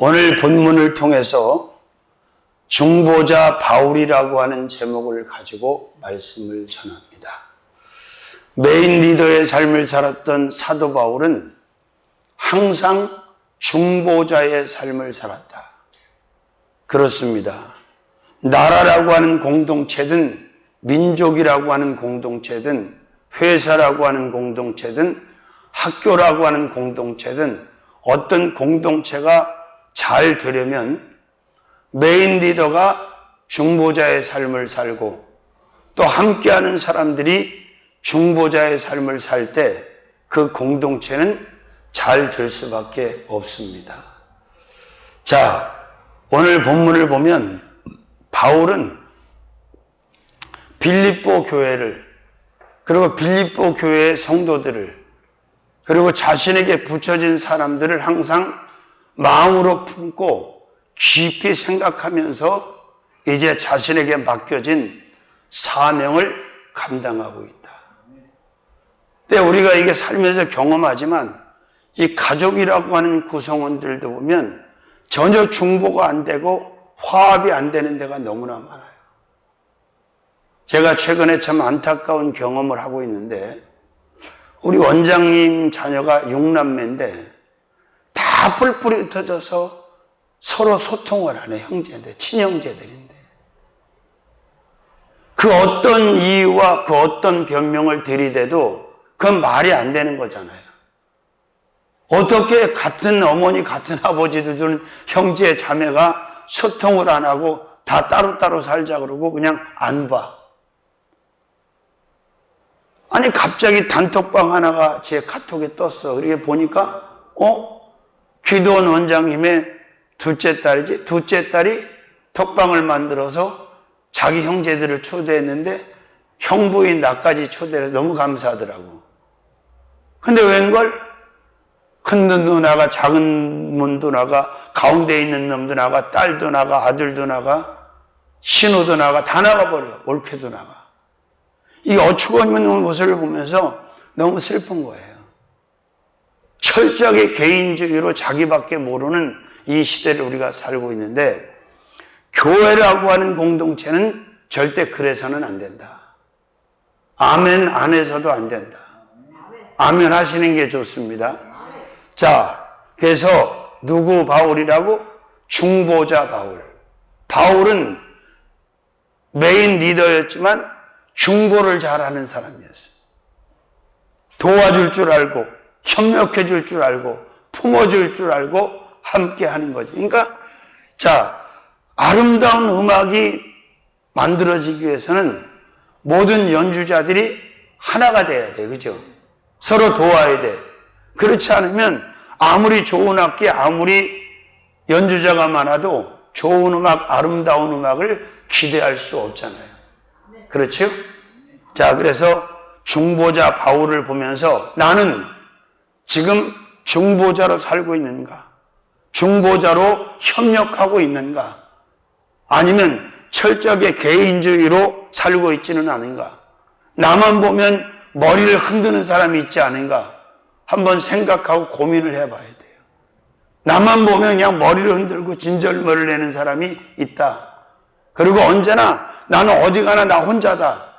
오늘 본문을 통해서 중보자 바울이라고 하는 제목을 가지고 말씀을 전합니다. 메인 리더의 삶을 살았던 사도 바울은 항상 중보자의 삶을 살았다. 그렇습니다. 나라라고 하는 공동체든 민족이라고 하는 공동체든 회사라고 하는 공동체든 학교라고 하는 공동체든 어떤 공동체가 잘 되려면 메인 리더가 중보자의 삶을 살고 또 함께하는 사람들이 중보자의 삶을 살 때 그 공동체는 잘 될 수밖에 없습니다. 자, 오늘 본문을 보면 바울은 빌립보 교회를 그리고 빌립보 교회의 성도들을 그리고 자신에게 붙여진 사람들을 항상 마음으로 품고 깊이 생각하면서 이제 자신에게 맡겨진 사명을 감당하고 있다. 근데 우리가 이게 살면서 경험하지만 이 가족이라고 하는 구성원들도 보면 전혀 중보가 안 되고 화합이 안 되는 데가 너무나 많아요. 제가 최근에 참 안타까운 경험을 하고 있는데 우리 원장님 자녀가 6남매인데 다 뿔뿔이 흩어져서 서로 소통을 안 해. 형제인데, 친형제들인데. 그 어떤 이유와 그 어떤 변명을 들이대도 그건 말이 안 되는 거잖아요. 어떻게 같은 어머니, 같은 아버지들 둔 형제, 자매가 소통을 안 하고 다 따로따로 살자 그러고 그냥 안 봐. 아니 갑자기 단톡방 하나가 제 카톡에 떴어. 그렇게 보니까 기도원 원장님의 둘째 딸이지. 둘째 딸이 톡방을 만들어서 자기 형제들을 초대했는데 형부인 나까지 초대해서 너무 감사하더라고. 근데 웬걸? 큰 누나가 작은 누나가 가운데 있는 놈도 나가 딸도 나가 아들도 나가 신우도 나가 다 나가버려. 올케도 나가. 이 어처구니없는 모습을 보면서 너무 슬픈 거예요. 철저하게 개인주의로 자기밖에 모르는 이 시대를 우리가 살고 있는데 교회라고 하는 공동체는 절대 그래서는 안 된다. 아멘 안 해서도 안 된다. 아멘 하시는 게 좋습니다. 자, 그래서 누구 바울이라고? 중보자 바울. 바울은 메인 리더였지만 중보를 잘하는 사람이었어요. 도와줄 줄 알고 협력해 줄 줄 알고 품어줄 줄 알고 함께 하는 거죠. 그러니까 자, 아름다운 음악이 만들어지기 위해서는 모든 연주자들이 하나가 돼야 돼. 그죠? 서로 도와야 돼. 그렇지 않으면 아무리 좋은 악기, 아무리 연주자가 많아도 좋은 음악, 아름다운 음악을 기대할 수 없잖아요. 그렇죠? 자, 그래서 중보자 바울을 보면서 나는 지금 중보자로 살고 있는가? 중보자로 협력하고 있는가? 아니면 철저하게 개인주의로 살고 있지는 않은가? 나만 보면 머리를 흔드는 사람이 있지 않은가? 한번 생각하고 고민을 해봐야 돼요. 나만 보면 그냥 머리를 흔들고 진절머리를 내는 사람이 있다. 그리고 언제나 나는 어디 가나 나 혼자다.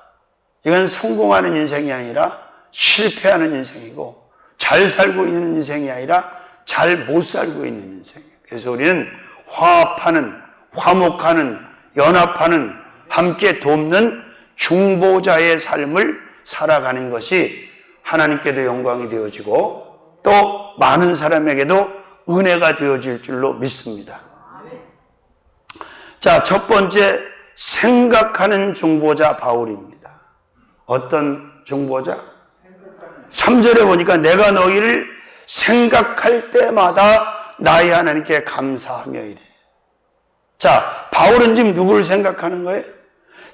이건 성공하는 인생이 아니라 실패하는 인생이고 잘 살고 있는 인생이 아니라 잘 못 살고 있는 인생이에요. 그래서 우리는 화합하는, 화목하는, 연합하는, 함께 돕는 중보자의 삶을 살아가는 것이 하나님께도 영광이 되어지고 또 많은 사람에게도 은혜가 되어질 줄로 믿습니다. 자, 첫 번째 생각하는 중보자 바울입니다. 어떤 중보자? 3절에 보니까 내가 너희를 생각할 때마다 나의 하나님께 감사하며 이래. 자, 바울은 지금 누구를 생각하는 거예요?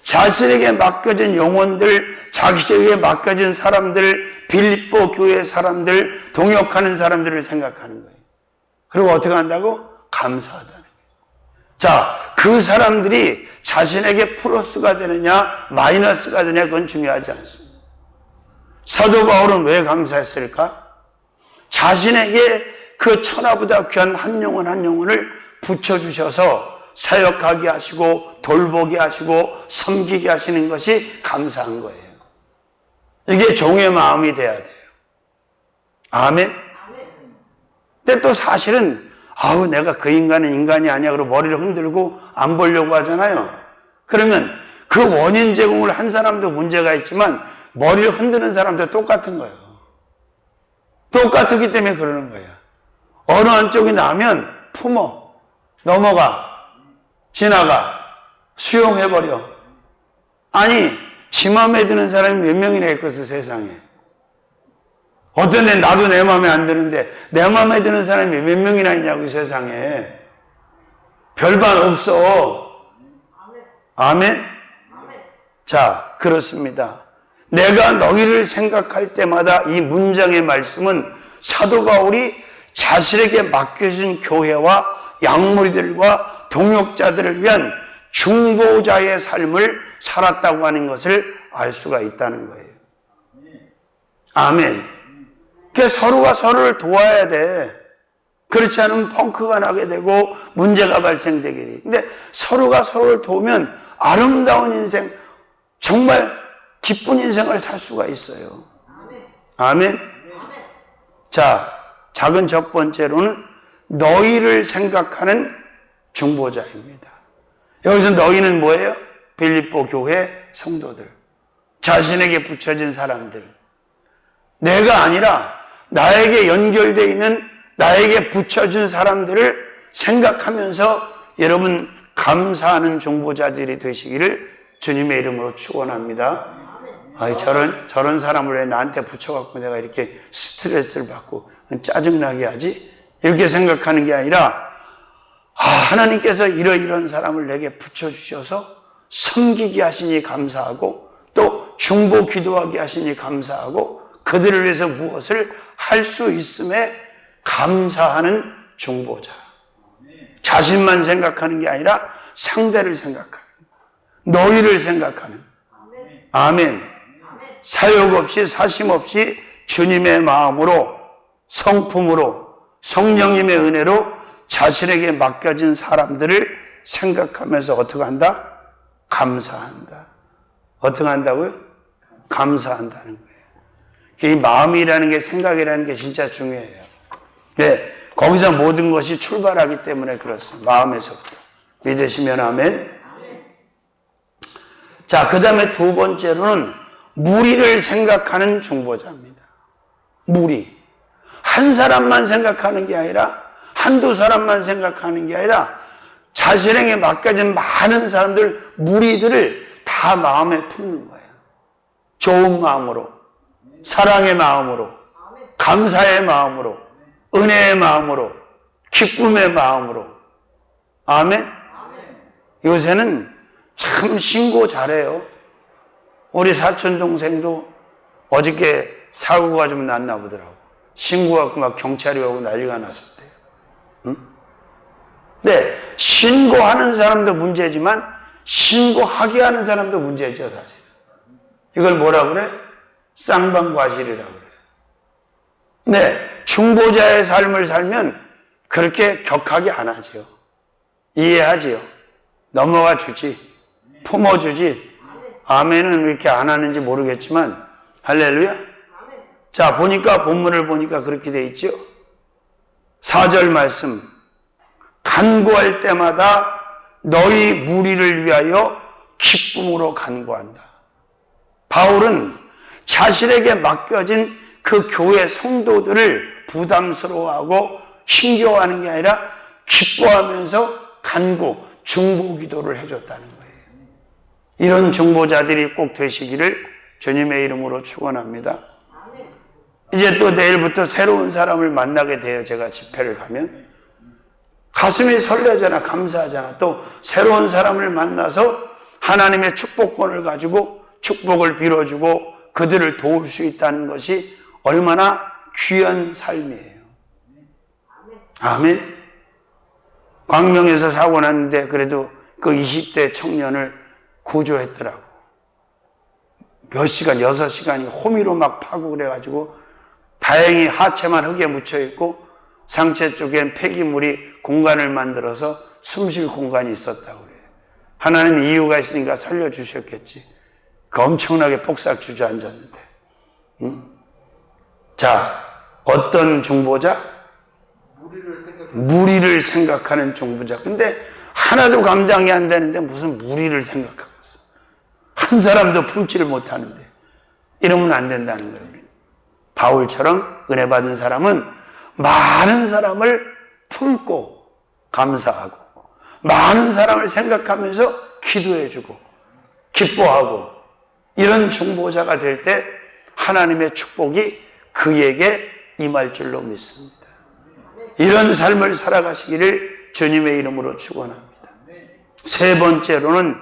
자신에게 맡겨진 영혼들, 자기에게 맡겨진 사람들, 빌립보 교회 사람들, 동역하는 사람들을 생각하는 거예요. 그리고 어떻게 한다고? 감사하다는 거예요. 자, 그 사람들이 자신에게 플러스가 되느냐 마이너스가 되느냐 그건 중요하지 않습니다. 사도 바울은 왜 감사했을까? 자신에게 그 천하보다 귀한 한 영혼을 붙여주셔서 사역하게 하시고 돌보게 하시고 섬기게 하시는 것이 감사한 거예요. 이게 종의 마음이 돼야 돼요. 아멘. 근데 또 사실은 내가 그 인간은 인간이 아니야 그러고 머리를 흔들고 안 보려고 하잖아요. 그러면 그 원인 제공을 한 사람도 문제가 있지만 머리를 흔드는 사람도 똑같은 거예요. 똑같기 때문에 그러는 거예요. 어느 한쪽이 나면 품어, 넘어가, 지나가, 수용해버려. 아니, 지 마음에 드는 사람이 몇 명이나 있겠어, 세상에. 어떤 애 나도 내 마음에 안 드는데 내 마음에 드는 사람이 몇 명이나 있냐고, 이 세상에. 별반 없어. 아멘? 자, 그렇습니다. 내가 너희를 생각할 때마다 이 문장의 말씀은 사도 바울이 자신에게 맡겨진 교회와 양무리들과 동역자들을 위한 중보자의 삶을 살았다고 하는 것을 알 수가 있다는 거예요. 아멘. 그래서 서로가 서로를 도와야 돼. 그렇지 않으면 펑크가 나게 되고 문제가 발생되게 돼. 근데 서로가 서로를 도우면 아름다운 인생, 정말 기쁜 인생을 살 수가 있어요. 아멘. 자, 작은 첫 번째로는 너희를 생각하는 중보자입니다. 여기서 너희는 뭐예요? 빌립보 교회 성도들, 자신에게 붙여진 사람들. 내가 아니라 나에게 연결되어 있는, 나에게 붙여진 사람들을 생각하면서 여러분 감사하는 중보자들이 되시기를 주님의 이름으로 축원합니다. 저런 사람을 왜 나한테 붙여갖고 내가 이렇게 스트레스를 받고 짜증나게 하지? 이렇게 생각하는 게 아니라 하나님께서 이런 사람을 내게 붙여주셔서 섬기게 하시니 감사하고 또 중보 기도하게 하시니 감사하고 그들을 위해서 무엇을 할 수 있음에 감사하는 중보자. 자신만 생각하는 게 아니라 상대를 생각하는, 너희를 생각하는. 아멘. 사욕 없이 사심 없이 주님의 마음으로, 성품으로, 성령님의 은혜로 자신에게 맡겨진 사람들을 생각하면서 어떻게 한다? 감사한다. 어떻게 한다고요? 감사한다는 거예요. 이 마음이라는 게, 생각이라는 게 진짜 중요해요. 네, 거기서 모든 것이 출발하기 때문에 그렇습니다. 마음에서부터. 믿으시면 아멘. 자, 그 다음에 두 번째로는 무리를 생각하는 중보자입니다. 무리. 한 사람만 생각하는 게 아니라, 한두 사람만 생각하는 게 아니라 자신에게 맡겨진 많은 사람들, 무리들을 다 마음에 품는 거예요. 좋은 마음으로, 사랑의 마음으로, 감사의 마음으로, 은혜의 마음으로, 기쁨의 마음으로. 아멘? 요새는 참 신고 잘해요. 우리 사촌 동생도 어저께 사고가 좀 났나 보더라고. 신고하고 막 경찰이 오고 난리가 났었대요. 응? 네, 신고하는 사람도 문제지만 신고하게 하는 사람도 문제죠, 사실은. 이걸 뭐라 그래? 쌍방과실이라 그래요. 네, 중보자의 삶을 살면 그렇게 격하게 안 하죠. 이해하지요. 넘어가 주지. 품어주지. 아멘은 왜 이렇게 안 하는지 모르겠지만 할렐루야. 자, 보니까 본문을 보니까 그렇게 돼 있죠. 4절 말씀. 간구할 때마다 너희 무리를 위하여 기쁨으로 간구한다. 바울은 자신에게 맡겨진 그 교회 성도들을 부담스러워하고 힘겨워하는 게 아니라 기뻐하면서 간구, 중보 기도를 해줬다는 거예요. 이런 중보자들이 꼭 되시기를 주님의 이름으로 축원합니다. 이제 또 내일부터 새로운 사람을 만나게 돼요. 제가 집회를 가면 가슴이 설레잖아, 감사하잖아. 또 새로운 사람을 만나서 하나님의 축복권을 가지고 축복을 빌어주고 그들을 도울 수 있다는 것이 얼마나 귀한 삶이에요. 아멘. 광명에서 사고 났는데 그래도 그 20대 청년을 구조했더라고. 몇 시간, 6시간이 호미로 막 파고 그래가지고 다행히 하체만 흙에 묻혀있고 상체 쪽엔 폐기물이 공간을 만들어서 숨 쉴 공간이 있었다고 그래요. 하나님이 이유가 있으니까 살려주셨겠지. 그 엄청나게 폭삭 주저앉았는데. 자, 어떤 중보자? 무리를 생각하는 중보자. 근데 하나도 감당이 안 되는데 무슨 무리를 생각하고 있어. 한 사람도 품지를 못하는데. 이러면 안 된다는 거예요. 우리는. 바울처럼 은혜 받은 사람은 많은 사람을 품고 감사하고 많은 사람을 생각하면서 기도해주고 기뻐하고 이런 중보자가 될 때 하나님의 축복이 그에게 임할 줄로 믿습니다. 이런 삶을 살아가시기를 주님의 이름으로 축원합니다. 세 번째로는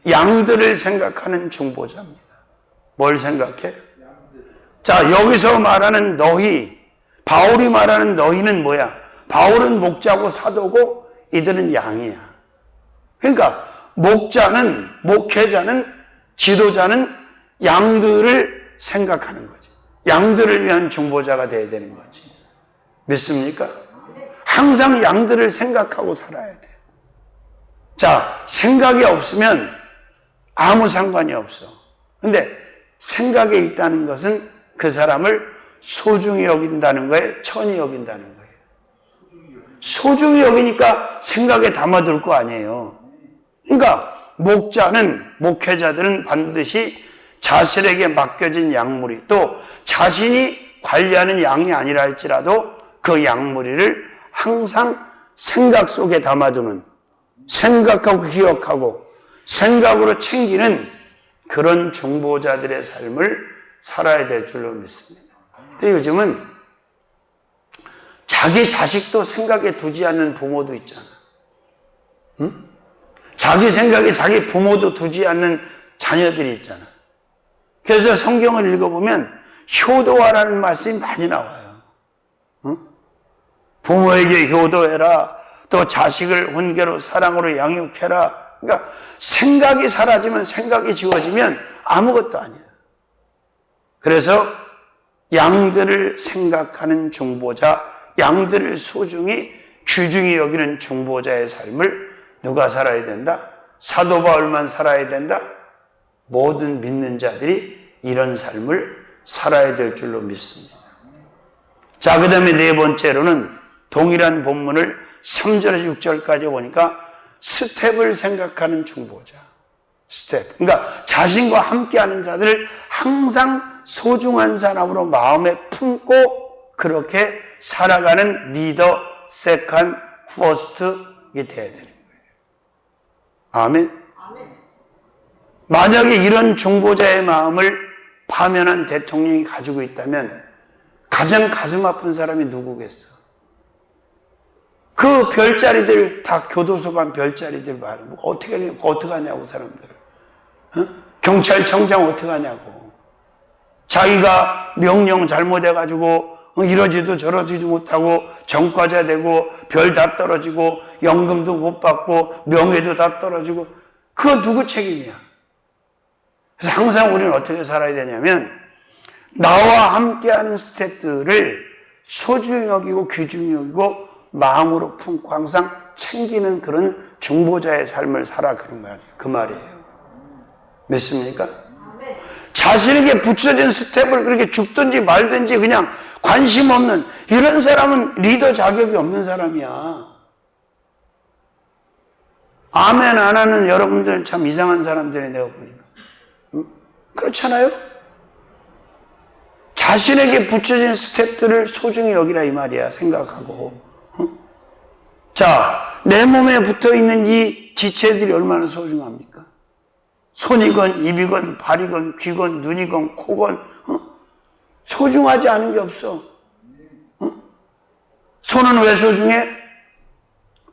양들을 생각하는 중보자입니다. 뭘 생각해? 자, 여기서 말하는 너희, 바울이 말하는 너희는 뭐야? 바울은 목자고 사도고 이들은 양이야. 그러니까 목자는, 목회자는, 지도자는 양들을 생각하는 거지. 양들을 위한 중보자가 돼야 되는 거지. 믿습니까? 항상 양들을 생각하고 살아야 돼. 자, 생각이 없으면 아무 상관이 없어. 근데 생각에 있다는 것은 그 사람을 소중히 여긴다는 거예요? 천히 여긴다는 거예요? 소중히 여기니까 생각에 담아둘 거 아니에요. 그러니까 목자는, 목회자들은 반드시 자신에게 맡겨진 양무리, 또 자신이 관리하는 양이 아니라 할지라도 그 양무리를 항상 생각 속에 담아두는, 생각하고 기억하고 생각으로 챙기는 그런 중보자들의 삶을 살아야 될 줄로 믿습니다. 근데 요즘은 자기 자식도 생각에 두지 않는 부모도 있잖아. 응? 자기 생각에 자기 부모도 두지 않는 자녀들이 있잖아. 그래서 성경을 읽어보면 효도하라는 말씀이 많이 나와요. 응? 부모에게 효도해라. 또 자식을 훈계로 사랑으로 양육해라. 그러니까 생각이 사라지면, 생각이 지워지면 아무것도 아니야. 그래서 양들을 생각하는 중보자, 양들을 소중히 귀중히 여기는 중보자의 삶을 누가 살아야 된다? 사도 바울만 살아야 된다? 모든 믿는 자들이 이런 삶을 살아야 될 줄로 믿습니다. 자, 그 다음에 네 번째로는 동일한 본문을 3절에서 6절까지 보니까 스텝을 생각하는 중보자. 스텝. 그러니까 자신과 함께하는 자들을 항상 소중한 사람으로 마음에 품고 그렇게 살아가는 리더, 세컨, 퍼스트이 돼야 되는 거예요. 아멘. 만약에 이런 중보자의 마음을 파면한 대통령이 가지고 있다면 가장 가슴 아픈 사람이 누구겠어? 그 별자리들 다 교도소 간 별자리들 말은 뭐 어떻게 하냐고 사람들. 어? 경찰청장 어떻게 하냐고. 자기가 명령 잘못해가지고 이러지도 저러지도 못하고 전과자 되고 별 다 떨어지고 연금도 못 받고 명예도 다 떨어지고 그거 누구 책임이야? 그래서 항상 우리는 어떻게 살아야 되냐면 나와 함께하는 스태프들을 소중히 여기고 귀중히 여기고 마음으로 품고 항상 챙기는 그런 중보자의 삶을 살아 그런 거 아니에요. 그 말이에요. 믿습니까? 자신에게 붙여진 스텝을 그렇게 죽든지 말든지 그냥 관심 없는 이런 사람은 리더 자격이 없는 사람이야. 아멘 안 하는 여러분들은 참 이상한 사람들이 내가 보니까. 응? 그렇잖아요? 자신에게 붙여진 스텝들을 소중히 여기라 이 말이야. 생각하고. 응? 자, 내 몸에 붙어있는 이 지체들이 얼마나 소중합니까? 손이건 입이건 발이건 귀건 눈이건 코건 소중하지 않은 게 없어. 손은 왜 소중해?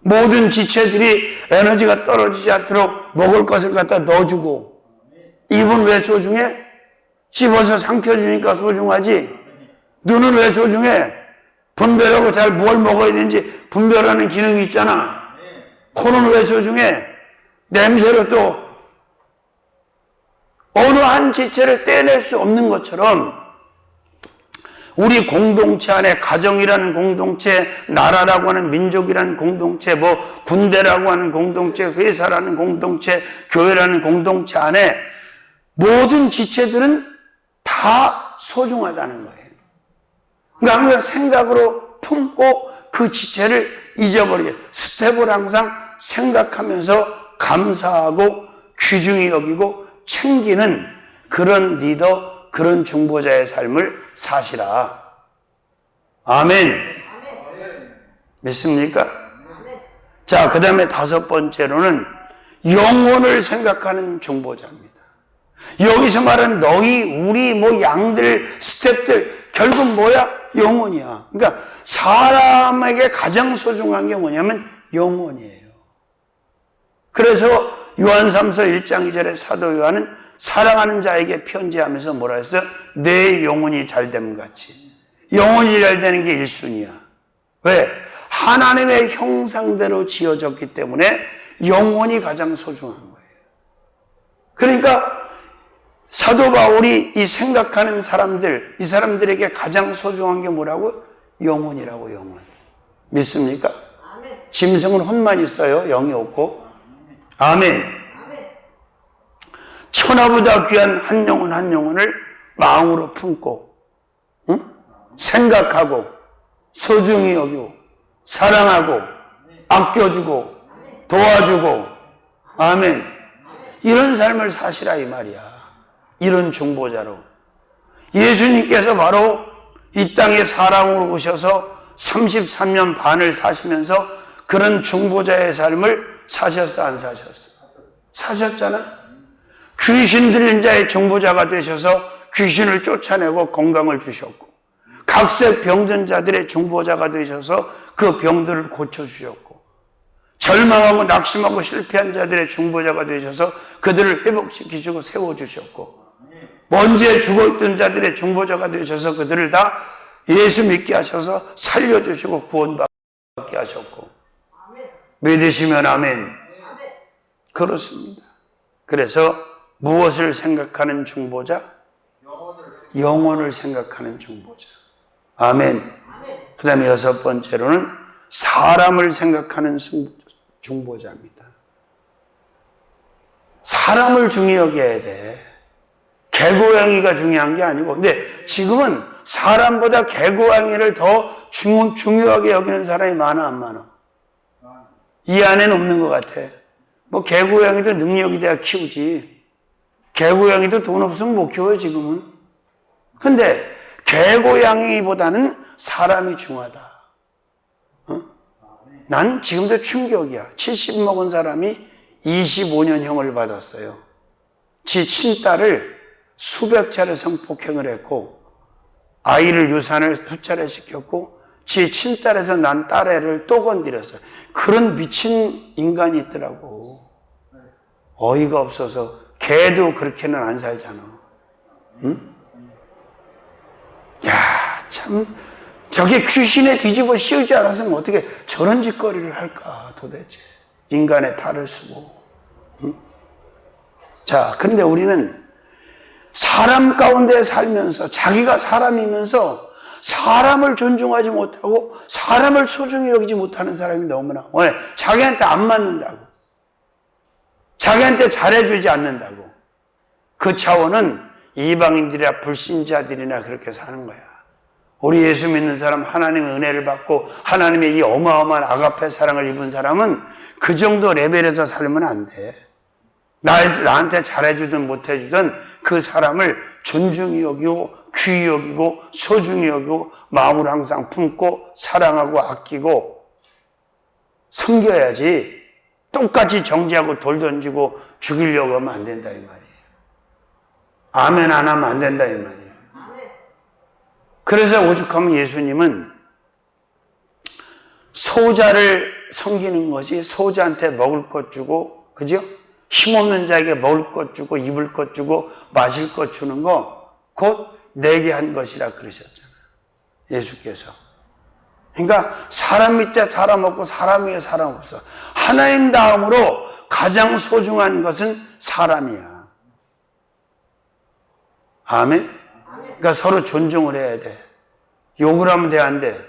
모든 지체들이 에너지가 떨어지지 않도록 먹을 것을 갖다 넣어주고. 입은 왜 소중해? 씹어서 삼켜주니까 소중하지. 눈은 왜 소중해? 분별하고 잘 뭘 먹어야 되는지 분별하는 기능이 있잖아. 코는 왜 소중해? 냄새로 또 어느 한 지체를 떼낼 수 없는 것처럼 우리 공동체 안에 가정이라는 공동체, 나라라고 하는 민족이라는 공동체, 뭐 군대라고 하는 공동체, 회사라는 공동체, 교회라는 공동체 안에 모든 지체들은 다 소중하다는 거예요. 그러니까 항상 생각으로 품고 그 지체를 잊어버리게, 스텝을 항상 생각하면서 감사하고 귀중히 여기고 챙기는 그런 리더, 그런 중보자의 삶을 사시라. 아멘. 믿습니까? 자, 그 다음에 5번째로는 영혼을 생각하는 중보자입니다. 여기서 말하는 너희, 우리, 뭐 양들, 스텝들, 결국 뭐야? 영혼이야. 그러니까 사람에게 가장 소중한 게 뭐냐면 영혼이에요. 그래서 요한 3서 1장 2절에 사도 요한은 사랑하는 자에게 편지하면서 뭐라 했어요? 내 영혼이 잘됨 같이. 영혼이 잘되는 게 1순위야. 왜? 하나님의 형상대로 지어졌기 때문에 영혼이 가장 소중한 거예요. 그러니까 사도 바울이 이 생각하는 사람들, 이 사람들에게 가장 소중한 게 뭐라고? 영혼이라고, 영혼. 믿습니까? 아멘. 짐승은 혼만 있어요. 영이 없고. 아멘. 아멘. 천하보다 귀한 한 영혼 한 영혼을 마음으로 품고, 응? 생각하고, 소중히 여기고, 사랑하고, 아껴주고, 도와주고, 아멘. 이런 삶을 사시라 이 말이야. 이런 중보자로. 예수님께서 바로 이 땅에 사람으로 오셔서 33년 반을 사시면서 그런 중보자의 삶을 사셨어, 안 사셨어? 사셨잖아? 귀신 들린 자의 중보자가 되셔서 귀신을 쫓아내고 건강을 주셨고, 각색 병든 자들의 중보자가 되셔서 그 병들을 고쳐주셨고, 절망하고 낙심하고 실패한 자들의 중보자가 되셔서 그들을 회복시키시고 세워주셨고, 먼지에 죽어있던 자들의 중보자가 되셔서 그들을 다 예수 믿게 하셔서 살려주시고 구원받게 하셨고, 믿으시면 아멘. 그렇습니다. 그래서 무엇을 생각하는 중보자? 영혼을 생각하는 중보자. 아멘. 그 다음에 6번째로는 사람을 생각하는 중보자입니다. 사람을 중요히 여겨야 돼. 개고양이가 중요한 게 아니고, 근데 지금은 사람보다 개고양이를 더 중요하게 여기는 사람이 많아, 안 많아? 이 안에는 없는 것 같아. 뭐 개고양이도 능력이 돼야 키우지. 개고양이도 돈 없으면 못 키워요, 지금은. 근데 개고양이보다는 사람이 중요하다. 어? 난 지금도 충격이야. 70 먹은 사람이 25년형을 받았어요. 지 친딸을 수백 차례 성폭행을 했고, 아이를 유산을 수차례 시켰고, 지 친딸에서 난 딸애를 또 건드렸어요. 그런 미친 인간이 있더라고. 어이가 없어서. 개도 그렇게는 안 살잖아. 응? 야, 참, 저게 귀신에 뒤집어 씌우지 않았으면 어떻게 저런 짓거리를 할까, 도대체. 인간의 탈을 쓰고. 응? 자, 그런데 우리는 사람 가운데 살면서, 자기가 사람이면서 사람을 존중하지 못하고 사람을 소중히 여기지 못하는 사람이 너무나. 왜? 자기한테 안 맞는다고. 자기한테 잘해주지 않는다고. 그 차원은 이방인들이나 불신자들이나 그렇게 사는 거야. 우리 예수 믿는 사람, 하나님의 은혜를 받고 하나님의 이 어마어마한 아가페 사랑을 입은 사람은 그 정도 레벨에서 살면 안 돼. 나한테 잘해주든 못해주든 그 사람을 존중히 여기고 귀히 여기고 소중히 여기고 마음을 항상 품고 사랑하고 아끼고 섬겨야지. 똑같이 정죄하고 돌 던지고 죽이려고 하면 안 된다 이 말이에요. 아멘 안 하면 안 된다 이 말이에요. 그래서 오죽하면 예수님은 소자를 섬기는 것이 소자한테 먹을 것 주고, 그죠? 힘없는 자에게 먹을 것 주고 입을 것 주고 마실 것 주는 거 곧 내게 한 것이라 그러셨잖아요. 예수께서. 그러니까 사람 밑에 사람 없고 사람 위에 사람 없어. 하나님 다음으로 가장 소중한 것은 사람이야. 아멘? 그러니까 서로 존중을 해야 돼. 욕을 하면 돼, 안 돼?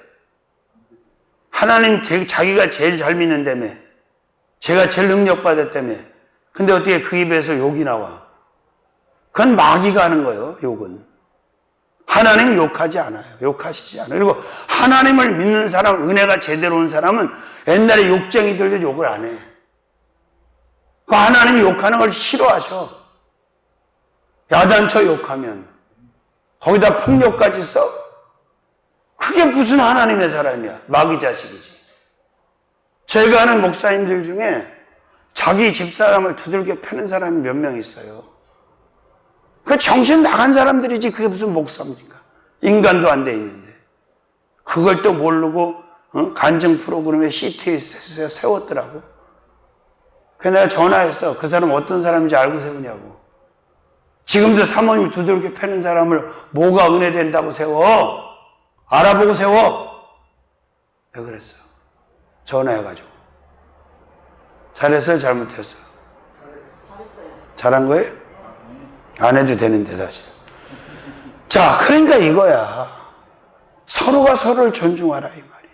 하나님 자기가 제일 잘 믿는다며. 제가 제일 능력받았다며. 근데 어떻게 그 입에서 욕이 나와? 그건 마귀가 하는 거예요, 욕은. 하나님 욕하지 않아요. 욕하시지 않아요. 그리고 하나님을 믿는 사람, 은혜가 제대로 온 사람은 옛날에 욕쟁이들도 욕을 안 해. 그 하나님이 욕하는 걸 싫어하셔. 야단쳐 욕하면. 거기다 폭력까지 써? 그게 무슨 하나님의 사람이야. 마귀 자식이지. 제가 아는 목사님들 중에 자기 집사람을 두들겨 패는 사람이 몇 명 있어요. 그 정신 나간 사람들이지 그게 무슨 목사입니까? 인간도 안 돼 있는데. 그걸 또 모르고 간증 프로그램에 CT에 세웠더라고. 그래서 내가 전화했어. 그 사람 어떤 사람인지 알고 세우냐고. 지금도 사모님이 두들겨 패는 사람을 뭐가 은혜된다고 세워? 알아보고 세워. 왜 그랬어? 전화해가지고. 잘했어요? 잘못했어요? 잘했어요. 잘한 거예요? 안 해도 되는데 사실. 자, 그러니까 이거야. 서로가 서로를 존중하라 이 말이야.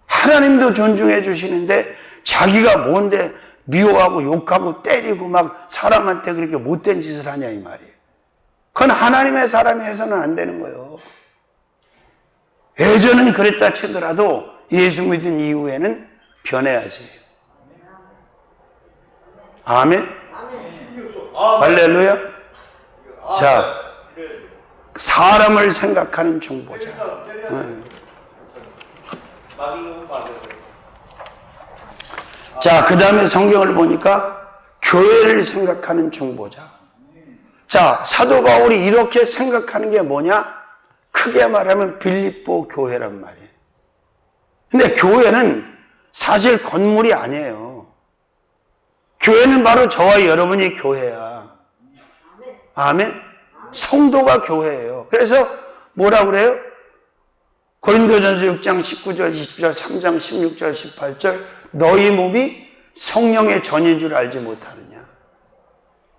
하나님도 존중해 주시는데 자기가 뭔데 미워하고 욕하고 때리고 막 사람한테 그렇게 못된 짓을 하냐 이 말이에요. 그건 하나님의 사람이 해서는 안 되는 거예요. 예전은 그랬다 치더라도 예수 믿은 이후에는 변해야지. 아멘? 할렐루야? 자, 사람을 생각하는 중보자. 자, 그 다음에 성경을 보니까 교회를 생각하는 중보자. 자, 사도 바울이 이렇게 생각하는 게 뭐냐? 크게 말하면 빌립보 교회란 말이에요. 근데 교회는 사실 건물이 아니에요. 교회는 바로 저와 여러분이 교회야. 아멘? 성도가 교회예요. 그래서 뭐라 그래요? 고린도전서 6장 19절, 20절, 3장 16절, 18절 너희 몸이 성령의 전인 줄 알지 못하느냐.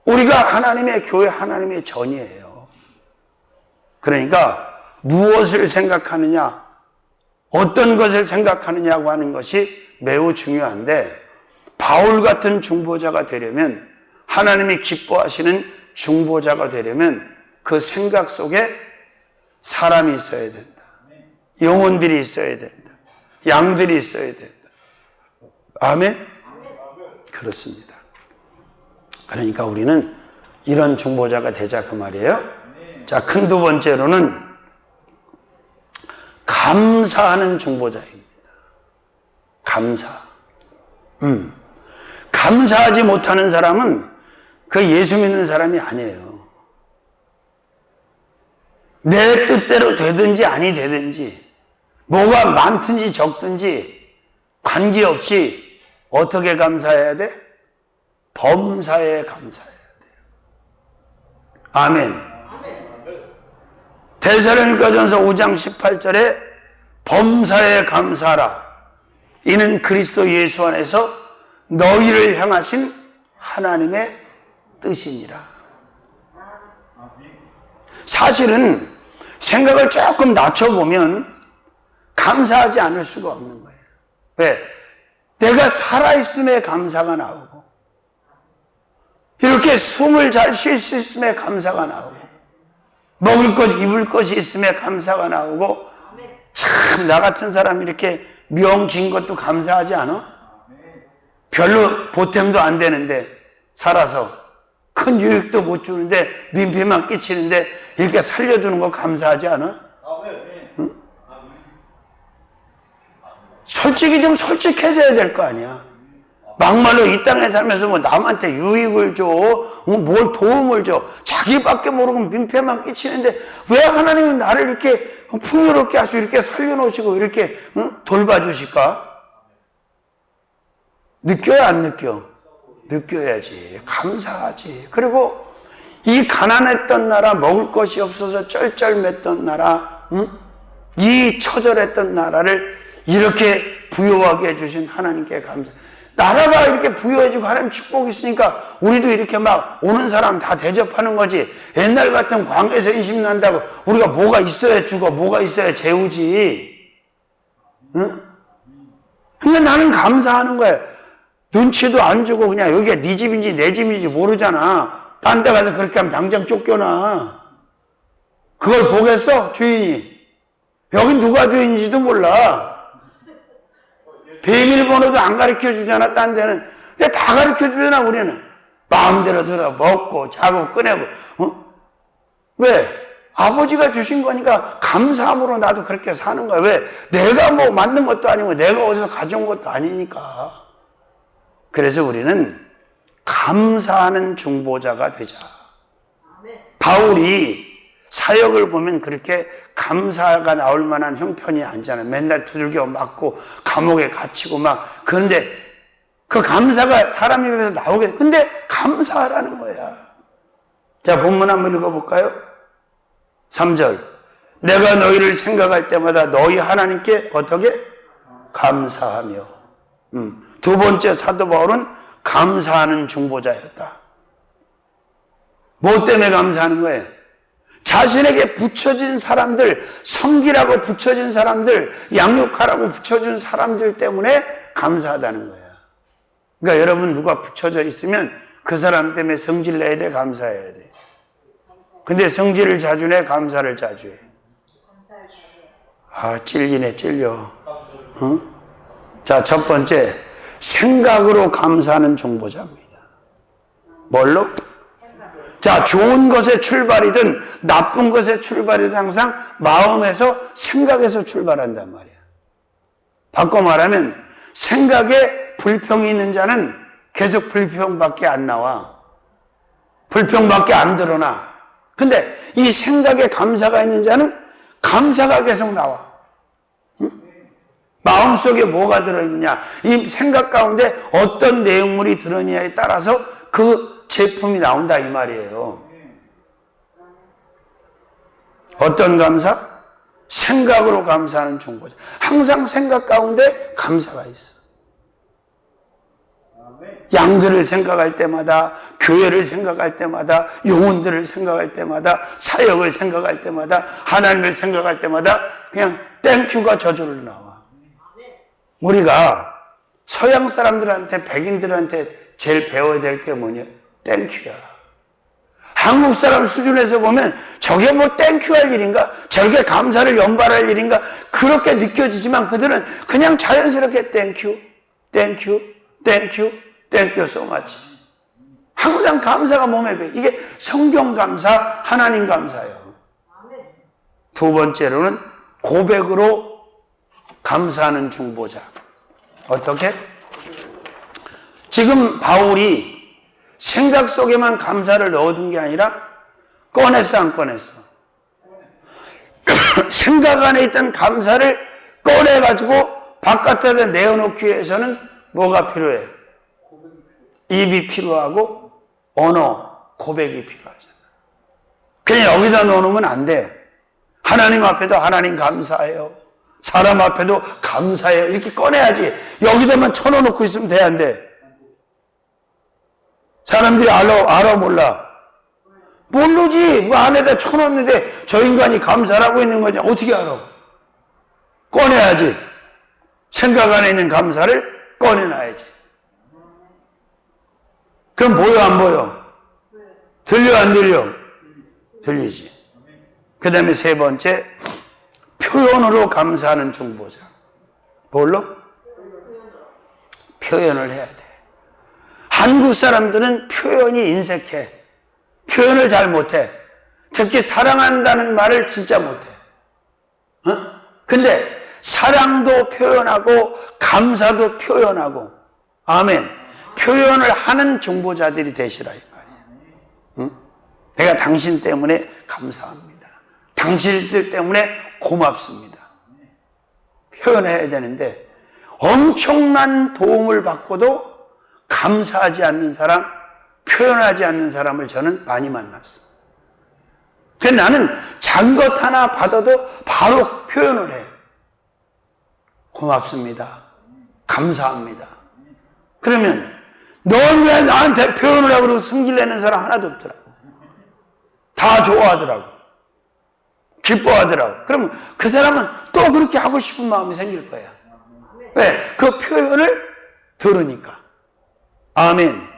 우리가 하나님의 교회, 하나님의 전이에요. 그러니까 무엇을 생각하느냐, 어떤 것을 생각하느냐고 하는 것이 매우 중요한데 바울 같은 중보자가 되려면, 하나님이 기뻐하시는 중보자가 되려면 그 생각 속에 사람이 있어야 된다. 영혼들이 있어야 된다. 양들이 있어야 된다. 아멘? 그렇습니다. 그러니까 우리는 이런 중보자가 되자 그 말이에요. 자, 큰 두 번째로는 감사하는 중보자입니다. 감사. 감사하지 못하는 사람은 그 예수 믿는 사람이 아니에요. 내 뜻대로 되든지 아니 되든지 뭐가 많든지 적든지 관계없이 어떻게 감사해야 돼? 범사에 감사해야 돼요. 아멘. 데살로니가전서 5장 18절에 범사에 감사하라. 이는 그리스도 예수 안에서 너희를 향하신 하나님의 뜻이니라. 사실은 생각을 조금 낮춰보면 감사하지 않을 수가 없는 거예요. 왜? 내가 살아있음에 감사가 나오고, 이렇게 숨을 잘 쉴 수 있음에 감사가 나오고, 먹을 것, 입을 것이 있음에 감사가 나오고, 참, 나 같은 사람이 이렇게 명 긴 것도 감사하지 않아? 별로 보탬도 안 되는데, 살아서. 큰 유익도 못 주는데, 민폐만 끼치는데, 이렇게 살려두는 거 감사하지 않아? 응? 솔직히 좀 솔직해져야 될 거 아니야. 막말로 이 땅에 살면서 뭐 남한테 유익을 줘, 뭘 도움을 줘, 자기밖에 모르고 민폐만 끼치는데 왜 하나님은 나를 이렇게 풍요롭게 하시고 이렇게 살려놓으시고 이렇게 돌봐주실까? 느껴야 안 느껴? 느껴야지. 감사하지. 그리고 이 가난했던 나라, 먹을 것이 없어서 쩔쩔맸던 나라, 이 처절했던 나라를 이렇게 부유하게 해주신 하나님께 감사. 나라가 이렇게 부여해주고 하나님 축복이 있으니까 우리도 이렇게 막 오는 사람 다 대접하는 거지. 옛날 같은 광야에서 인심 난다고 우리가 뭐가 있어야 죽어, 뭐가 있어야 재우지. 응? 그러니까 나는 감사하는 거야. 눈치도 안 주고 그냥 여기가 네 집인지 내 집인지 모르잖아. 딴 데 가서 그렇게 하면 당장 쫓겨나. 그걸 보겠어, 주인이? 여긴 누가 주인인지도 몰라. 비밀번호도 안 가르쳐 주잖아, 딴 데는. 근데 다 가르쳐 주잖아, 우리는. 마음대로 들어 먹고 자고 꺼내고. 왜? 아버지가 주신 거니까 감사함으로 나도 그렇게 사는 거야. 왜? 내가 뭐 만든 것도 아니고 내가 어디서 가져온 것도 아니니까. 그래서 우리는 감사하는 중보자가 되자. 바울이 사역을 보면 그렇게 감사가 나올 만한 형편이 아니잖아요. 맨날 두들겨 맞고 감옥에 갇히고 막. 그런데 그 감사가 사람 입에서 나오게. 근데 감사하라는 거야. 자, 본문 한번 읽어볼까요? 3절. 내가 너희를 생각할 때마다 너희 하나님께 어떻게? 감사하며. 두 번째 사도 바울은 감사하는 중보자였다. 뭐 때문에 감사하는 거예요? 자신에게 붙여진 사람들, 섬기라고 붙여진 사람들, 양육하라고 붙여준 사람들 때문에 감사하다는 거야. 그러니까 여러분 누가 붙여져 있으면 그 사람 때문에 성질 내야 돼, 감사해야 돼. 근데 성질을 자주 내, 감사를 자주 해. 아, 찔리네, 찔려. 자, 첫 번째, 생각으로 감사하는 중보자입니다. 뭘로? 자, 좋은 것의 출발이든 나쁜 것의 출발이든 항상 마음에서, 생각에서 출발한단 말이야. 바꿔 말하면 생각에 불평이 있는 자는 계속 불평밖에 안 나와. 불평밖에 안 드러나. 근데 이 생각에 감사가 있는 자는 감사가 계속 나와. 마음속에 뭐가 들어있느냐, 이 생각 가운데 어떤 내용물이 들어있느냐에 따라서 그 제품이 나온다 이 말이에요. 어떤 감사? 생각으로 감사하는 중보자. 항상 생각 가운데 감사가 있어. 양들을 생각할 때마다, 교회를 생각할 때마다, 영혼들을 생각할 때마다, 사역을 생각할 때마다, 하나님을 생각할 때마다 그냥 땡큐가 저절로 나와. 우리가 서양 사람들한테, 백인들한테 제일 배워야 될 게 뭐냐? 땡큐야. 한국 사람 수준에서 보면 저게 뭐 땡큐 할 일인가? 저게 감사를 연발할 일인가? 그렇게 느껴지지만 그들은 그냥 자연스럽게 땡큐, 땡큐, 땡큐, 땡큐 so much. 항상 감사가 몸에 배. 이게 성경 감사, 하나님 감사예요. 두 번째로는 고백으로 감사하는 중보자. 어떻게? 지금 바울이 생각 속에만 감사를 넣어둔 게 아니라 꺼냈어, 안 꺼냈어? 생각 안에 있던 감사를 꺼내가지고 바깥에 내어놓기 위해서는 뭐가 필요해? 입이 필요하고 언어, 고백이 필요하잖아. 그냥 여기다 넣어놓으면 안 돼. 하나님 앞에도 하나님 감사해요. 사람 앞에도 감사해요. 이렇게 꺼내야지. 여기다만 쳐놓고 있으면 돼, 안 돼? 사람들이 알아, 몰라? 모르지. 뭐 안에다 쳐놓는데 저 인간이 감사를 하고 있는 거냐? 어떻게 알아? 꺼내야지. 생각 안에 있는 감사를 꺼내놔야지. 그럼 보여, 안 보여? 들려, 안 들려? 들리지. 그 다음에 세 번째, 표현으로 감사하는 중보자. 뭘로? 표현을 해야 돼. 한국 사람들은 표현이 인색해. 표현을 잘 못해. 특히 사랑한다는 말을 진짜 못해. 근데 사랑도 표현하고 감사도 표현하고, 아멘. 표현을 하는 중보자들이 되시라 이 말이에요. 내가 당신 때문에 감사합니다. 당신들 때문에 고맙습니다. 표현해야 되는데 엄청난 도움을 받고도 감사하지 않는 사람, 표현하지 않는 사람을 저는 많이 만났어. 그래서 나는 작은 것 하나 받아도 바로 표현을 해. 고맙습니다. 감사합니다. 그러면 넌 왜 나한테 표현을 하고 그러고 승질내는 사람 하나도 없더라고. 다 좋아하더라고. 기뻐하더라고. 그러면 그 사람은 또 그렇게 하고 싶은 마음이 생길 거야. 왜? 그 표현을 들으니까. 아멘.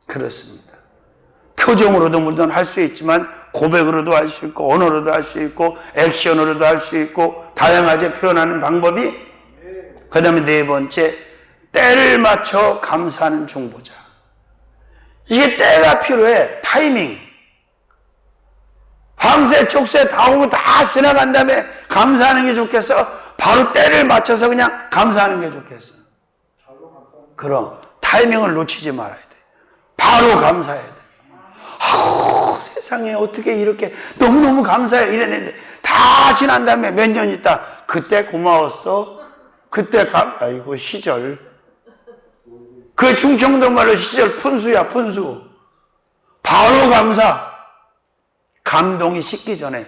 그렇습니다. 표정으로도 물론 할 수 있지만 고백으로도 할 수 있고 언어로도 할 수 있고 액션으로도 할 수 있고 다양하게 표현하는 방법이. 그 다음에 네 번째, 때를 맞춰 감사하는 중보자. 이게 때가 필요해. 타이밍. 황새 촉새 다 오고 다 지나간 다음에 감사하는 게 좋겠어? 바로 때를 맞춰서 그냥 감사하는 게 좋겠어? 그럼 타이밍을 놓치지 말아야 돼. 바로 감사해야 돼. 세상에 어떻게 이렇게 너무너무 감사해 이랬는데 다 지난 다음에 몇 년 있다 그때 고마웠어. 그때 아이고 시절. 그 충청도 말로 시절 푼수야 푼수. 바로 감사. 감동이 식기 전에,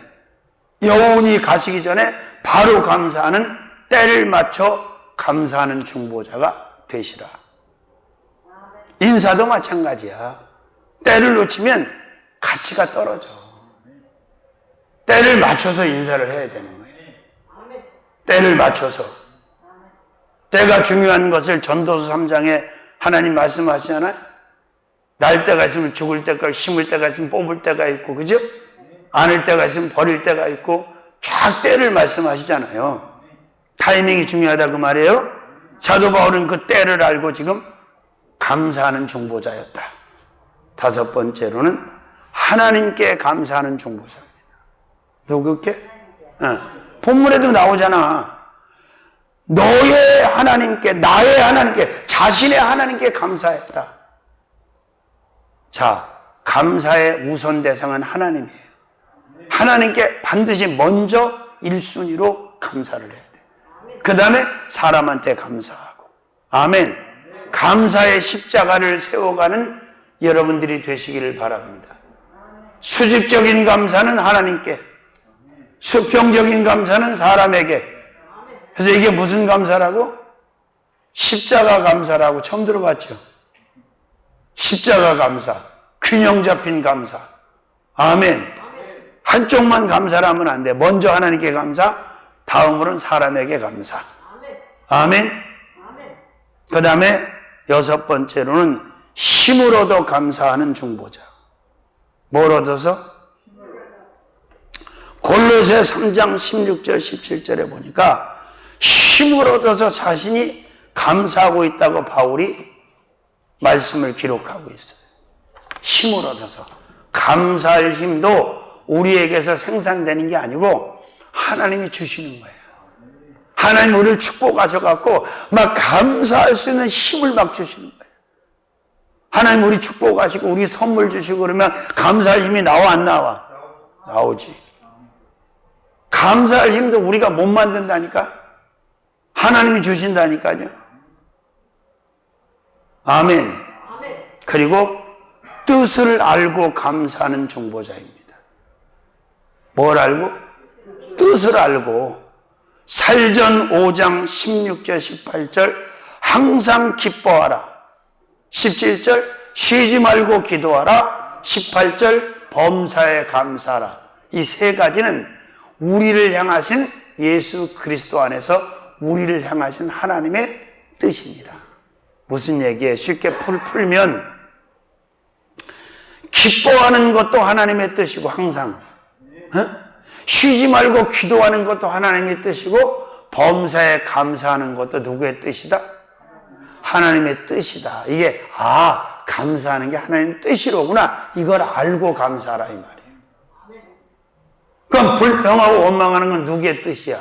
여운이 가시기 전에 바로 감사하는, 때를 맞춰 감사하는 중보자가 되시라. 인사도 마찬가지야. 때를 놓치면 가치가 떨어져. 때를 맞춰서 인사를 해야 되는 거예요. 때를 맞춰서. 때가 중요한 것을 전도서 3장에 하나님 말씀하시잖아요. 날 때가 있으면 죽을 때가, 심을 때가 있으면 뽑을 때가 있고, 그죠? 안을 때가 있으면 버릴 때가 있고, 쫙 때를 말씀하시잖아요. 타이밍이 중요하다 그 말이에요. 사도 바울은 그 때를 알고 지금 감사하는 중보자였다. 다섯 번째로는 하나님께 감사하는 중보자입니다. 누구께? 본문에도 나오잖아. 너의 하나님께, 나의 하나님께, 자신의 하나님께 감사했다. 자, 감사의 우선 대상은 하나님이에요. 하나님께 반드시 먼저 1순위로 감사를 해야 돼. 그 다음에 사람한테 감사하고. 아멘. 감사의 십자가를 세워가는 여러분들이 되시기를 바랍니다. 수직적인 감사는 하나님께, 수평적인 감사는 사람에게. 그래서 이게 무슨 감사라고? 십자가 감사라고 처음 들어봤죠? 십자가 감사, 균형 잡힌 감사. 아멘. 한쪽만 감사를 하면 안 돼. 먼저 하나님께 감사, 다음으로는 사람에게 감사. 아멘. 그 다음에 여섯 번째로는 힘을 얻어 감사하는 중보자. 뭘 얻어서? 골로새 3장 16절 17절에 보니까 힘을 얻어서 자신이 감사하고 있다고 바울이 말씀을 기록하고 있어요. 힘을 얻어서. 감사할 힘도 우리에게서 생산되는 게 아니고 하나님이 주시는 거예요. 하나님 우리를 축복하셔갖고 막 감사할 수 있는 힘을 막 주시는 거예요. 하나님 우리 축복하시고 우리 선물 주시고 그러면 감사할 힘이 나와 안 나와? 나오지. 감사할 힘도 우리가 못 만든다니까? 하나님이 주신다니까요. 아멘. 그리고 뜻을 알고 감사하는 중보자입니다. 뭘 알고? 뜻을 알고. 살전 5장 16절 18절 항상 기뻐하라. 17절 쉬지 말고 기도하라. 18절 범사에 감사하라. 이 세 가지는 우리를 향하신 예수 그리스도 안에서 우리를 향하신 하나님의 뜻입니다. 무슨 얘기예요? 쉽게 풀면 기뻐하는 것도 하나님의 뜻이고 항상 쉬지 말고 기도하는 것도 하나님의 뜻이고 범사에 감사하는 것도 누구의 뜻이다? 하나님의 뜻이다. 이게 감사하는 게 하나님의 뜻이로구나. 이걸 알고 감사하라 이 말이에요. 그럼 불평하고 원망하는 건 누구의 뜻이야?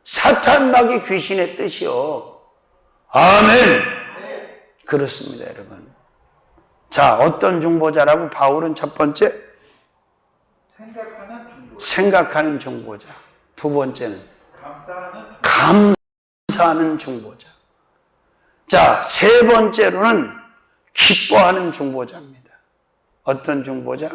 사탄 마귀 귀신의 뜻이요. 아멘. 그렇습니다 여러분. 자, 어떤 중보자라고? 바울은 첫 번째 생각하는 중보자. 두 번째는 감사하는 중보자. 자, 세 번째로는 기뻐하는 중보자입니다. 어떤 중보자?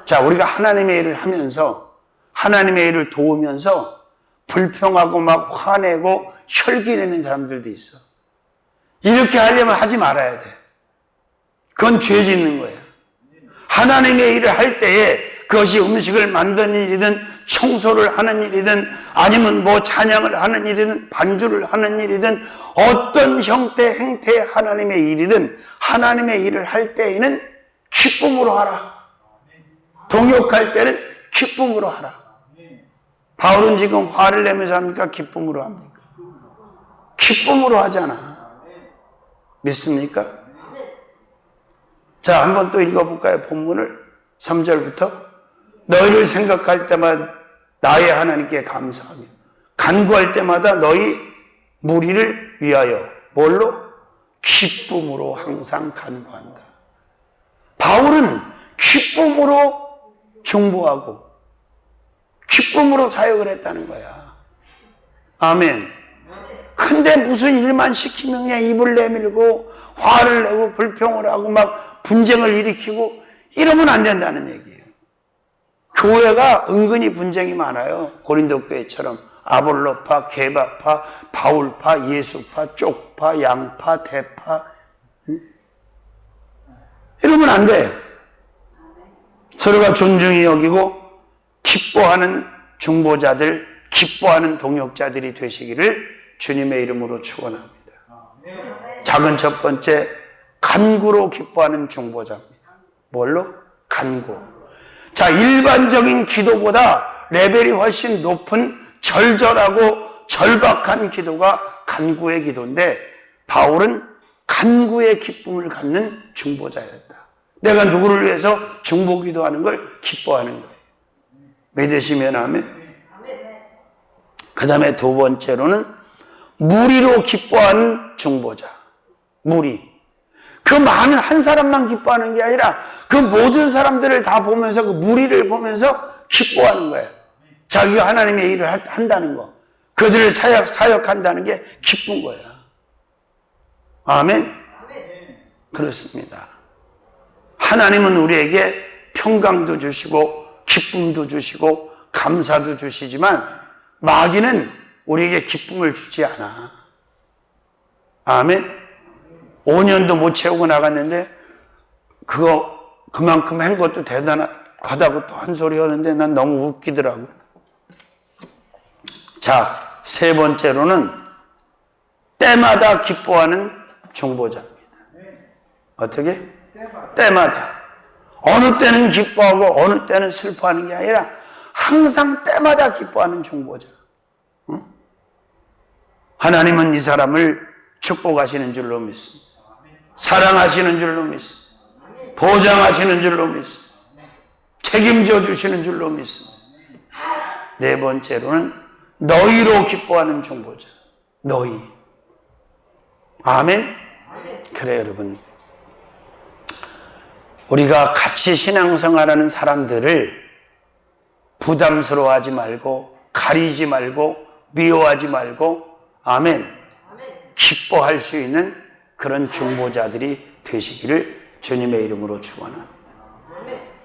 자, 우리가 하나님의 일을 하면서 하나님의 일을 도우면서 불평하고 막 화내고 혈기내는 사람들도 있어. 이렇게 이렇게 하려면 하지 말아야 돼. 그건 죄 짓는 거예요. 하나님의 일을 할 때에 그것이 음식을 만드는 일이든 청소를 하는 일이든 아니면 뭐 찬양을 하는 일이든 반주를 하는 일이든 어떤 형태 행태의 하나님의 일이든 하나님의 일을 할 때에는 기쁨으로 하라. 동역할 때는 기쁨으로 하라. 바울은 지금 화를 내면서 합니까? 기쁨으로 합니까? 기쁨으로 하잖아. 믿습니까? 자, 한번 또 읽어볼까요? 본문을 3절부터 너희를 생각할 때마다 나의 하나님께 감사하며 간구할 때마다 너희 무리를 위하여 뭘로? 기쁨으로 항상 간구한다. 바울은 기쁨으로 중보하고 기쁨으로 사역을 했다는 거야. 아멘. 근데 무슨 일만 시키면 그냥 입을 내밀고 화를 내고 불평을 하고 막 분쟁을 일으키고 이러면 안 된다는 얘기예요. 교회가 은근히 분쟁이 많아요. 고린도 교회처럼 아볼로파, 게바파, 바울파, 예수파, 쪽파, 양파, 대파. 이러면 안 돼. 서로가 존중히 여기고 기뻐하는 중보자들, 기뻐하는 동역자들이 되시기를 주님의 이름으로 축원합니다. 작은 첫 번째, 간구로 기뻐하는 중보자입니다. 뭘로? 간구. 자, 일반적인 기도보다 레벨이 훨씬 높은 절절하고 절박한 기도가 간구의 기도인데 바울은 간구의 기쁨을 갖는 중보자였다. 내가 누구를 위해서 중보 기도하는 걸 기뻐하는 거예요. 믿으시면 아멘. 그 다음에 두 번째로는 무리로 기뻐하는 중보자. 무리. 그 많은 한 사람만 기뻐하는 게 아니라 그 모든 사람들을 다 보면서 그 무리를 보면서 기뻐하는 거예요. 자기가 하나님의 일을 한다는 거. 그들을 사역한다는 게 기쁜 거야. 아멘. 그렇습니다. 하나님은 우리에게 평강도 주시고 기쁨도 주시고 감사도 주시지만 마귀는 우리에게 기쁨을 주지 않아. 아멘. 5년도 못 채우고 나갔는데 그만큼 한 것도 대단하다고 또 한 소리 하는데 난 너무 웃기더라고. 자, 세 번째로는 때마다 기뻐하는 중보자입니다. 어떻게? 때마다. 어느 때는 기뻐하고 어느 때는 슬퍼하는 게 아니라 항상 때마다 기뻐하는 중보자. 응? 하나님은 이 사람을 축복하시는 줄로 믿습니다. 사랑하시는 줄로 믿습니다. 보장하시는 줄로 믿습니다. 책임져 주시는 줄로 믿습니다. 네 번째로는 너희로 기뻐하는 중보자. 너희. 아멘? 그래 여러분. 우리가 같이 신앙생활하는 사람들을 부담스러워하지 말고 가리지 말고 미워하지 말고 아멘. 기뻐할 수 있는 그런 중보자들이 되시기를 주님의 이름으로 축원합니다.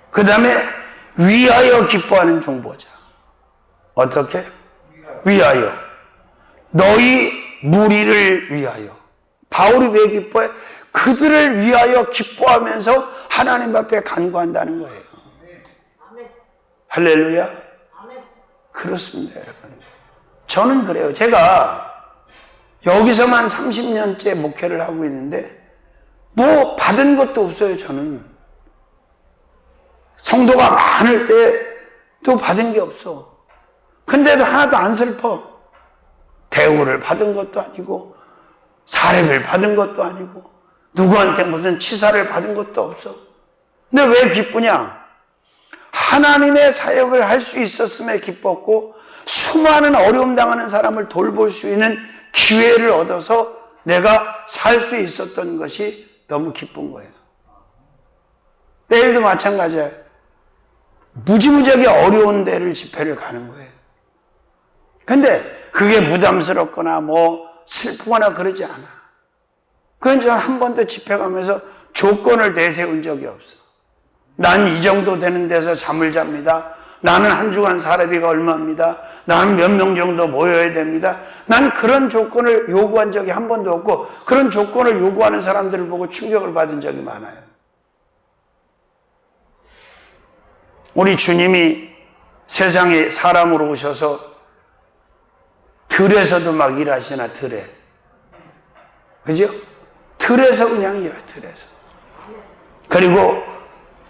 그 다음에 위하여 기뻐하는 중보자. 어떻게? 위하여. 너희 무리를 위하여. 바울이 왜 기뻐해? 그들을 위하여 기뻐하면서 하나님 앞에 간구한다는 거예요. 할렐루야. 그렇습니다, 여러분. 저는 그래요. 제가 여기서만 30년째 목회를 하고 있는데 뭐 받은 것도 없어요. 저는 성도가 많을 때도 받은 게 없어. 근데도 하나도 안 슬퍼. 대우를 받은 것도 아니고 사례를 받은 것도 아니고 누구한테 무슨 치사를 받은 것도 없어. 근데 왜 기쁘냐? 하나님의 사역을 할 수 있었음에 기뻤고 수많은 어려움 당하는 사람을 돌볼 수 있는 기회를 얻어서 내가 살 수 있었던 것이 너무 기쁜 거예요. 내일도 마찬가지야. 무지무지하게 어려운 데를 집회를 가는 거예요. 근데 그게 부담스럽거나 뭐 슬프거나 그러지 않아. 그건 저는 한 번도 집회 가면서 조건을 내세운 적이 없어. 난 이 정도 되는 데서 잠을 잡니다. 나는 한 주간 사례비가 얼마입니다. 나는 몇 명 정도 모여야 됩니다. 난 그런 조건을 요구한 적이 한 번도 없고 그런 조건을 요구하는 사람들을 보고 충격을 받은 적이 많아요. 우리 주님이 세상에 사람으로 오셔서 들에서도 막 일하시나, 들에. 그죠? 들에서 그냥 일하, 들에서. 그리고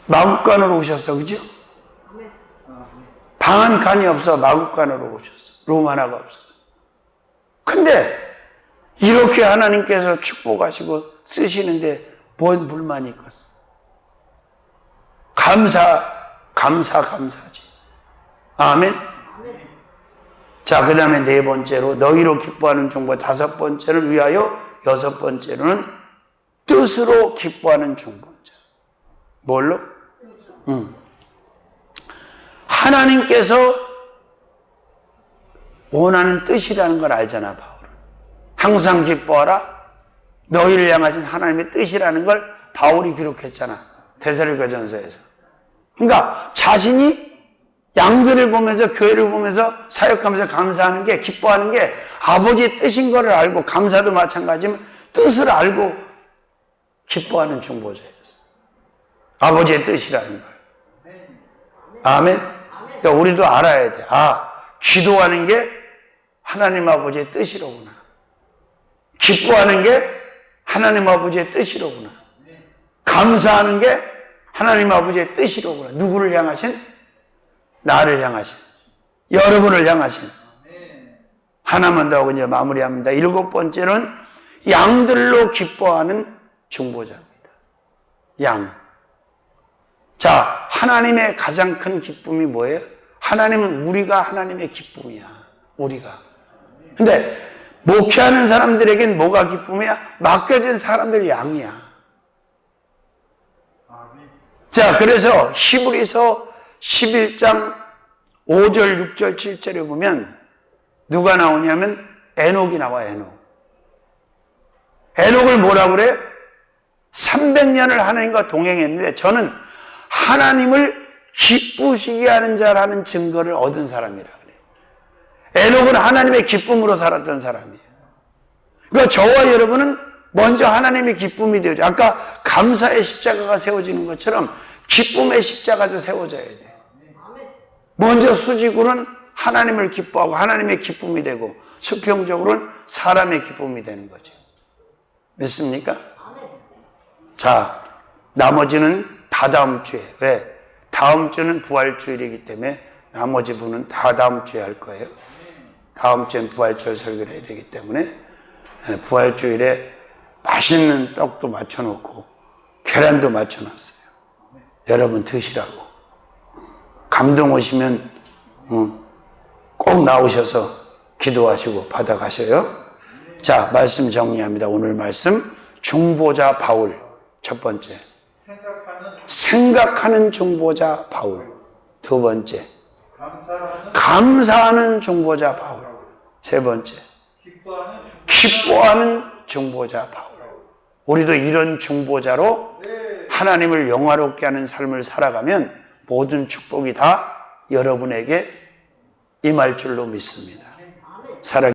마국간으로 오셨어, 그죠? 방한 간이 없어, 마국간으로 오셨어. 룸 하나가 없어. 근데 이렇게 하나님께서 축복하시고 쓰시는데 뭔 불만이 있겠어? 감사지. 아멘. 자, 그 다음에 네 번째로 너희로 기뻐하는 중보, 다섯 번째를 위하여, 여섯 번째로는 뜻으로 기뻐하는 중보자. 뭘로? 하나님께서 원하는 뜻이라는 걸 알잖아, 바울은. 항상 기뻐하라. 너희를 향하신 하나님의 뜻이라는 걸 바울이 기록했잖아, 데살로니가전서에서. 그러니까 자신이 양들을 보면서, 교회를 보면서 사역하면서 감사하는 게, 기뻐하는 게 아버지의 뜻인 거를 알고, 감사도 마찬가지지만 뜻을 알고 기뻐하는 중보자였어. 아버지의 뜻이라는 걸. 아멘. 그러니까 우리도 알아야 돼. 기도하는 게 하나님 아버지의 뜻이로구나. 기뻐하는 게 하나님 아버지의 뜻이로구나. 감사하는 게 하나님 아버지의 뜻이로구나. 누구를 향하신? 나를 향하신, 여러분을 향하신. 하나만 더 하고 이제 마무리합니다. 일곱 번째는 양들로 기뻐하는 중보자입니다. 양. 자, 하나님의 가장 큰 기쁨이 뭐예요? 하나님은 우리가 하나님의 기쁨이야. 우리가. 근데 목회하는 사람들에겐 뭐가 기쁨이야? 맡겨진 사람들 양이야. 자, 그래서 히브리서 11장 5절, 6절, 7절에 보면 누가 나오냐면 에녹이 나와, 에녹. 에녹을 뭐라고 그래? 300년을 하나님과 동행했는데 저는 하나님을 기쁘시게 하는 자라는 증거를 얻은 사람이라 그래요. 에녹은 하나님의 기쁨으로 살았던 사람이에요. 그러니까 저와 여러분은 먼저 하나님의 기쁨이 되죠. 아까 감사의 십자가가 세워지는 것처럼 기쁨의 십자가도 세워져야 돼. 먼저 수직으로는 하나님을 기뻐하고 하나님의 기쁨이 되고 수평적으로는 사람의 기쁨이 되는 거죠. 믿습니까? 자, 나머지는 다다음 주에. 왜? 다음 주는 부활주일이기 때문에 나머지 분은 다 다음 주에 할 거예요. 다음 주엔 부활절 설교를 해야 되기 때문에 부활주일에 맛있는 떡도 맞춰놓고 계란도 맞춰놨어요. 여러분 드시라고. 감동 오시면 꼭 나오셔서 기도하시고 받아가셔요. 자, 말씀 정리합니다. 오늘 말씀 중보자 바울. 첫 번째, 생각하는 중보자 바울. 두 번째, 감사하는 중보자 바울. 세 번째, 기뻐하는 중보자 바울. 우리도 이런 중보자로 하나님을 영화롭게 하는 삶을 살아가면 모든 축복이 다 여러분에게 임할 줄로 믿습니다. 살아